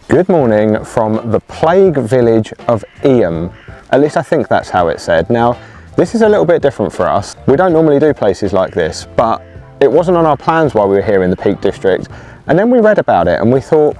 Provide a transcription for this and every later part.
Good morning from the Plague Village of Eyam. At least I think that's how it's said. Now, this is a little bit different for us. We don't normally do places like this, but it wasn't on our plans while we were here in the Peak District. And then we read about it and we thought,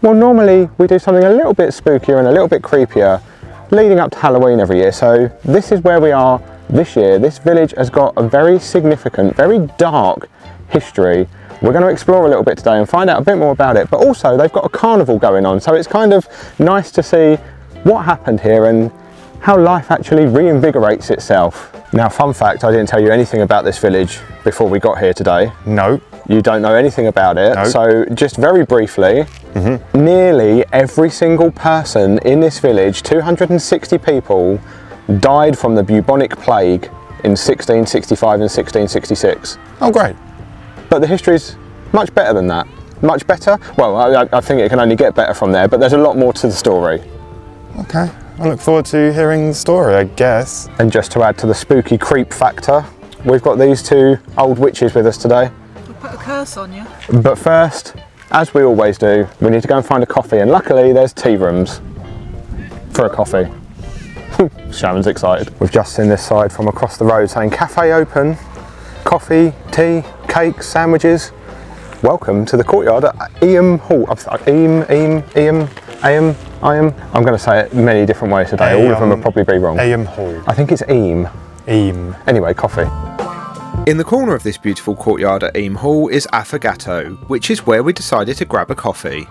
well, normally we do something a little bit spookier and a little bit creepier leading up to Halloween every year. So this is where we are this year. This village has got a very significant, very dark history. We're going to explore a little bit today and find out a bit more about it, but also they've got a carnival going on, so it's kind of nice to see what happened here and how life actually reinvigorates itself. Now, fun fact, I didn't tell you anything about this village before we got here today. No. You don't know anything about it. No. So just very briefly, nearly every single person in this village, 260 people, died from the bubonic plague in 1665 and 1666. Oh, great. But the history's much better than that. Much better? Well, I think it can only get better from there, but there's a lot more to the story. Okay, I look forward to hearing the story, I guess. And just to add to the spooky creep factor, we've got these two old witches with us today. We'll put a curse on you. But first, as we always do, we need to go and find a coffee, and luckily there's tea rooms for a coffee. Sharon's excited. We've just seen this side from across the road saying cafe open, coffee, tea, cakes, sandwiches. Welcome to the courtyard at Eyam Hall. Eyam. I'm going to say it many different ways today. All of them will probably be wrong. Eyam Hall. I think it's Eyam. Eyam. Anyway, coffee. In the corner of this beautiful courtyard at Eyam Hall is Affogato, which is where we decided to grab a coffee.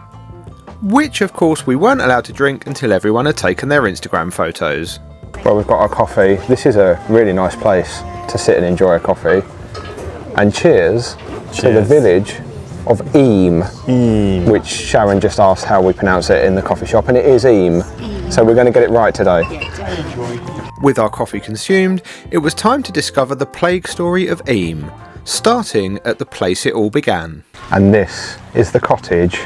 Which, of course, we weren't allowed to drink until everyone had taken their Instagram photos. Well, we've got our coffee. This is a really nice place to sit and enjoy a coffee. And cheers to the village of Eyam, which Sharon just asked how we pronounce it in the coffee shop, and it is Eyam. So we're going to get it right today. With our coffee consumed, it was time to discover the plague story of Eyam, starting at the place it all began. And this is the cottage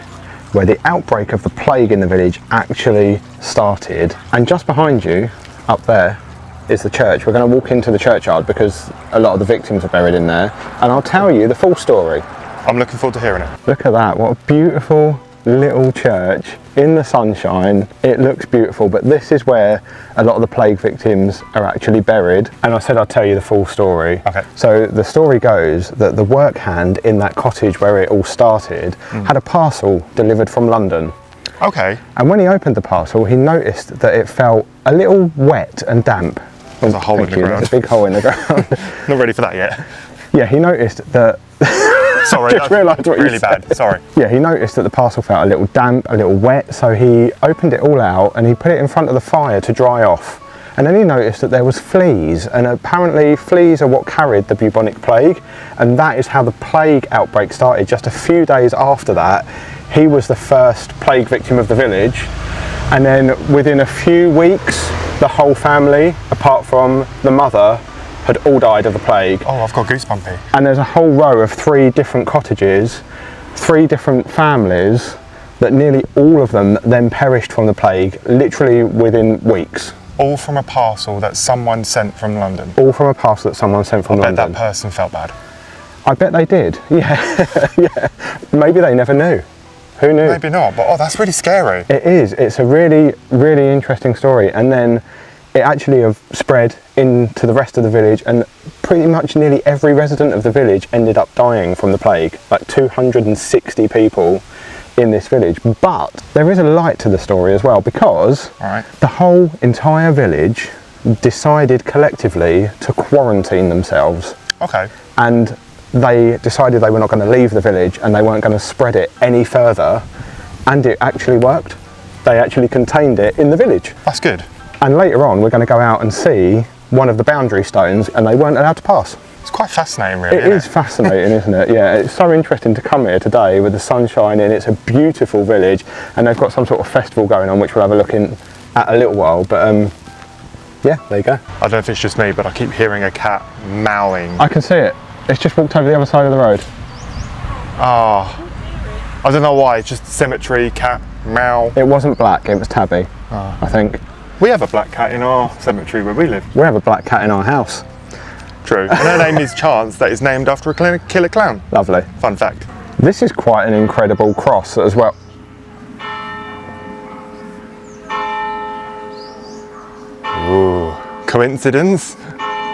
where the outbreak of the plague in the village actually started. And just behind you, up there, is the church. We're going to walk into the churchyard because a lot of the victims are buried in there, and I'll tell you the full story. I'm looking forward to hearing it. Look at that, what a beautiful little church in the sunshine. It looks beautiful, but this is where a lot of the plague victims are actually buried, and I said I'd tell you the full story. Okay. So the story goes that the work hand in that cottage where it all started had a parcel delivered from London. Okay. And when he opened the parcel, he noticed that it felt a little wet and damp. There's a hole in the ground. There's a big hole in the ground. Not ready for that yet. Yeah, he noticed that. Sorry, Just realised what you really said. bad. Sorry. Yeah, he noticed that the parcel felt a little damp, a little wet, so he opened it all out and he put it in front of the fire to dry off. And then he noticed that there was fleas, and apparently fleas are what carried the bubonic plague, and that is how the plague outbreak started. Just a few days after that, he was the first plague victim of the village, and then within a few weeks, the whole family, apart from the mother, had all died of the plague. Oh, I've got goosebumpy. And there's a whole row of 3 different cottages, 3 different families, that nearly all of them then perished from the plague, literally within weeks. All from a parcel that someone sent from London. All from a parcel that someone sent from London. I bet that person felt bad. I bet they did, yeah. Yeah. Maybe they never knew. Who knew? Maybe not, but oh, that's really scary. It is. It's a really, really interesting story. And then it actually have spread into the rest of the village, and pretty much nearly every resident of the village ended up dying from the plague. Like 260 people in this village. But there is a light to the story as well, because the whole entire village decided collectively to quarantine themselves. Okay. And they decided they were not going to leave the village and they weren't going to spread it any further, and it actually worked. They actually contained it in the village. That's good. And later on we're going to go out and see one of the boundary stones, and they weren't allowed to pass. It's quite fascinating, really. It is fascinating, isn't it? Yeah, it's so interesting to come here today with the sun shining. It's a beautiful village, and they've got some sort of festival going on, which we'll have a look in at a little while. But yeah, there you go. I don't know if it's just me, but I keep hearing a cat mowing. I can see it. It's just walked over the other side of the road. Ah, I don't know why. It's just cemetery cat meow. It wasn't black. It was tabby. I think. We have a black cat in our cemetery where we live. We have a black cat in our house. True. And her name is Chance, that is named after a killer clown. Lovely. Fun fact. This is quite an incredible cross as well. Coincidence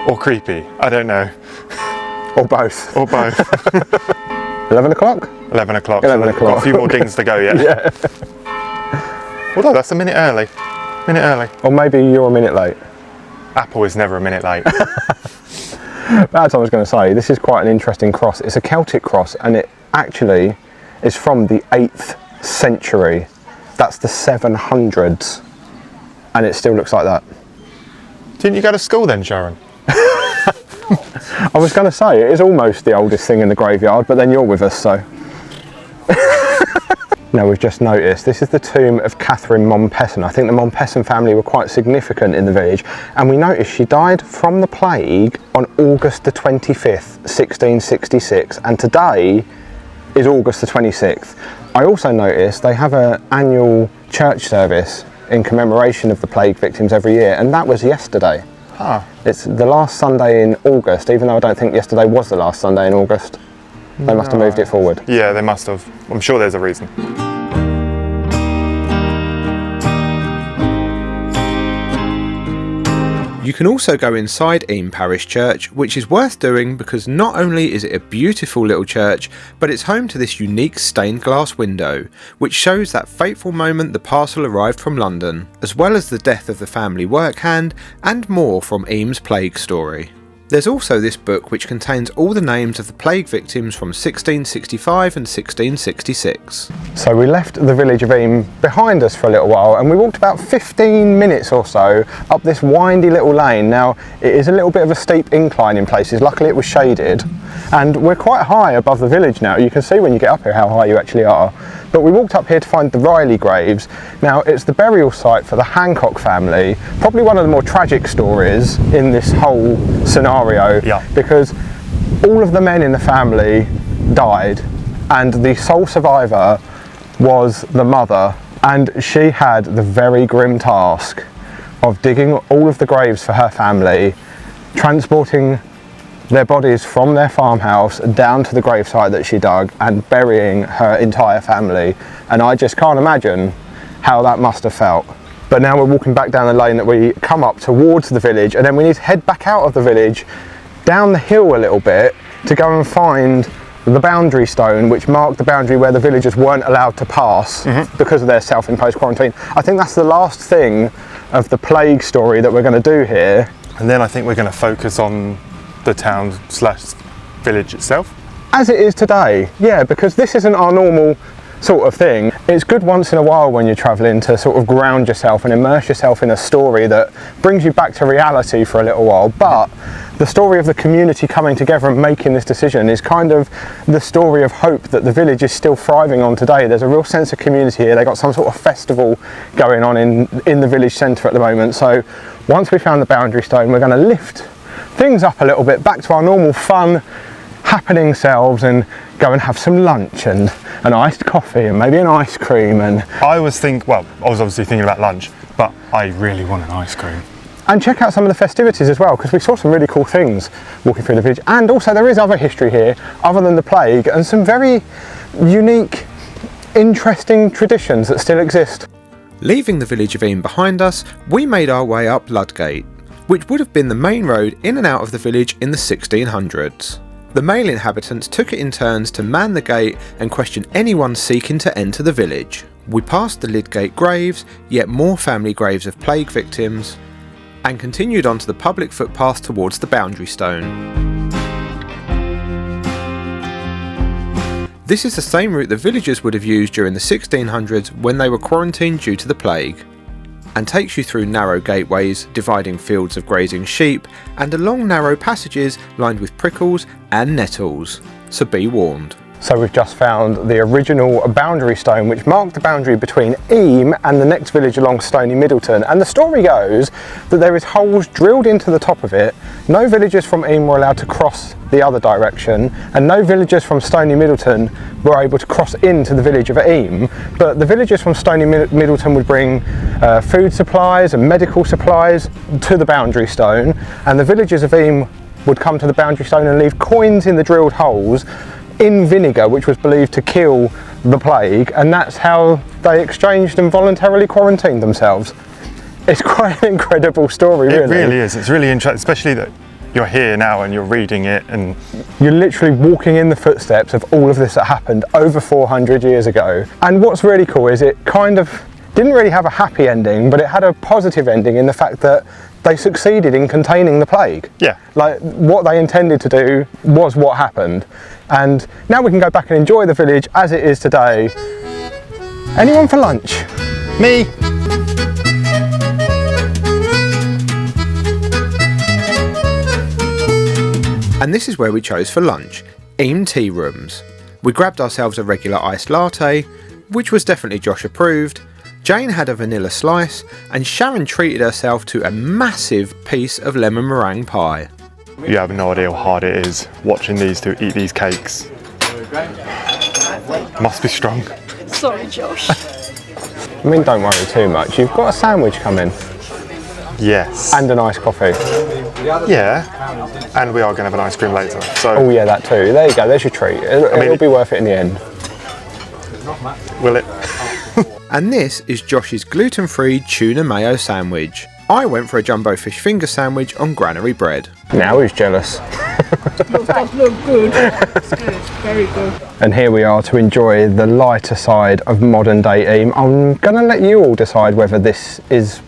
or creepy? I don't know. Or both. Or both. 11 o'clock? 11 o'clock. 11 so we've got a few more dings to go yet. Yeah. Although that's a minute early. Minute early. Or maybe you're a minute late. Apple is never a minute late. That's what I was going to say. This is quite an interesting cross. It's a Celtic cross, and it actually is from the 8th century. That's the 700s. And it still looks like that. Didn't you go to school then, Sharon? I was going to say, it is almost the oldest thing in the graveyard, but then you're with us, so. Now we've just noticed, this is the tomb of Catherine Mompesson. I think the Mompesson family were quite significant in the village, and we noticed she died from the plague on August the 25th, 1666, and today is August the 26th. I also noticed they have an annual church service in commemoration of the plague victims every year, and that was yesterday. Ah. It's the last Sunday in August, even though I don't think yesterday was the last Sunday in August. They must have moved it forward. Yeah, they must have. I'm sure there's a reason. You can also go inside Eyam Parish Church, which is worth doing because not only is it a beautiful little church, but it's home to this unique stained glass window, which shows that fateful moment the parcel arrived from London, as well as the death of the family workhand, and more from Eyam's plague story. There's also this book which contains all the names of the plague victims from 1665 and 1666. So we left the village of Eyam behind us for a little while, and we walked about 15 minutes or so up this windy little lane. Now it is a little bit of a steep incline in places, luckily it was shaded, and we're quite high above the village now. You can see when you get up here how high you actually are. But we walked up here to find the Riley graves. Now it's the burial site for the Hancock family, probably one of the more tragic stories in this whole scenario, because all of the men in the family died, and the sole survivor was the mother, and she had the very grim task of digging all of the graves for her family, transporting their bodies from their farmhouse down to the gravesite that she dug, and burying her entire family. And I just can't imagine how that must have felt. But now we're walking back down the lane that we come up towards the village, and then we need to head back out of the village, down the hill a little bit, to go and find the boundary stone which marked the boundary where the villagers weren't allowed to pass because of their self-imposed quarantine. I think that's the last thing of the plague story that we're going to do here. And then I think we're going to focus on the town/village itself. As it is today, yeah, because this isn't our normal sort of thing. It's good once in a while when you're travelling to sort of ground yourself and immerse yourself in a story that brings you back to reality for a little while, but the story of the community coming together and making this decision is kind of the story of hope that the village is still thriving on today. There's a real sense of community here. They've got some sort of festival going on in the village centre at the moment. So once we found the boundary stone, we're going to lift things up a little bit, back to our normal fun, happening selves, and go and have some lunch and an iced coffee and maybe an ice cream. And I was obviously thinking about lunch, but I really want an ice cream. And check out some of the festivities as well, because we saw some really cool things walking through the village. And also there is other history here other than the plague, and some very unique, interesting traditions that still exist. Leaving the village of Eyam behind us, we made our way up Ludgate, which would have been the main road in and out of the village in the 1600s. The male inhabitants took it in turns to man the gate and question anyone seeking to enter the village. We passed the Lydgate graves, yet more family graves of plague victims, and continued onto the public footpath towards the boundary stone. This is the same route the villagers would have used during the 1600s when they were quarantined due to the plague, and takes you through narrow gateways dividing fields of grazing sheep and along narrow passages lined with prickles and nettles, so be warned. So we've just found the original boundary stone which marked the boundary between Eyam and the next village along Stony Middleton, and the story goes that there is holes drilled into the top of it. No villagers from Eyam were allowed to cross the other direction, and no villagers from Stony Middleton were able to cross into the village of Eyam, but the villagers from Stony Middleton would bring food supplies and medical supplies to the boundary stone, and the villagers of Eyam would come to the boundary stone and leave coins in the drilled holes in vinegar, which was believed to kill the plague, and that's how they exchanged and voluntarily quarantined themselves. It's quite an incredible story, really. It really is. It's really interesting, especially that you're here now and you're reading it, and You're literally walking in the footsteps of all of this that happened over 400 years ago. And what's really cool is it kind of didn't really have a happy ending, but it had a positive ending in the fact that they succeeded in containing the plague. yeah. Like, what they intended to do was what happened. And now we can go back and enjoy the village as it is today. Anyone for lunch? Me. And this is where we chose for lunch, Eyam Tea Rooms. We grabbed ourselves a regular iced latte, which was definitely Josh approved. Jane had a vanilla slice, and Sharon treated herself to a massive piece of lemon meringue pie. You have no idea how hard it is watching these two eat these cakes. Must be strong. Sorry, Josh. I mean, don't worry too much. You've got a sandwich coming Yes. and a nice coffee. yeah. And we are going to have an ice cream later. So Oh yeah, that too. There you go, there's your treat. It'll be worth it in the end. will it? And this is Josh's gluten-free tuna mayo sandwich. I went for a jumbo fish finger sandwich on granary bread. Now who's jealous? That look good. It's good, very good. And here we are to enjoy the lighter side of modern day Eyam. I'm going to let you all decide whether this is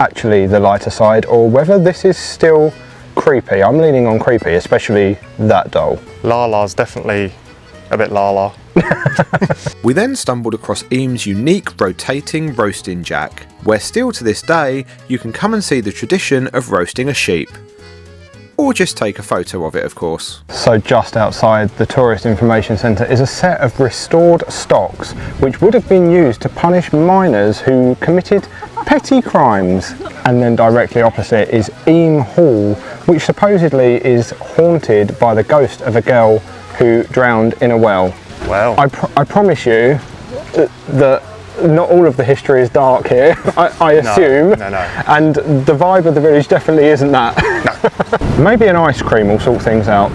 actually the lighter side or whether this is still creepy. I'm leaning on creepy, especially that doll. Lala's definitely a bit Lala. We then stumbled across Eyam's unique rotating roasting jack, where still to this day you can come and see the tradition of roasting a sheep. Or just take a photo of it, of course. So just outside the Tourist Information Centre is a set of restored stocks which would have been used to punish miners who committed petty crimes. And then directly opposite is Eyam Hall, which supposedly is haunted by the ghost of a girl who drowned in a well. Well, I promise you that not all of the history is dark here, I assume. No. And the vibe of the village definitely isn't that. No. Maybe an ice cream will sort things out.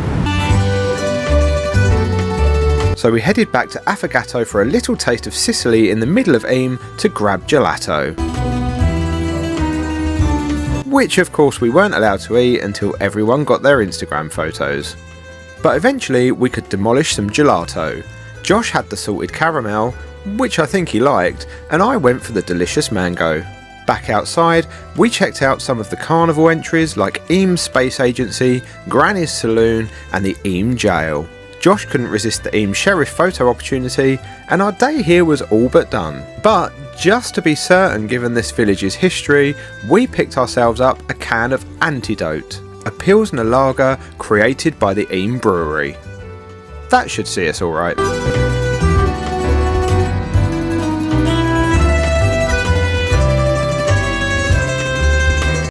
So we headed back to Affogato for a little taste of Sicily in the middle of Eyam to grab gelato. Which of course we weren't allowed to eat until everyone got their Instagram photos. But eventually we could demolish some gelato. Josh had the salted caramel, which I think he liked, and I went for the delicious mango. Back outside, we checked out some of the carnival entries like Eyam Space Agency, Granny's Saloon and the Eyam Jail. Josh couldn't resist the Eyam Sheriff photo opportunity, and our day here was all but done. But just to be certain given this village's history, we picked ourselves up a can of Antidote, a Pilsner lager created by the Eyam Brewery. That should see us alright.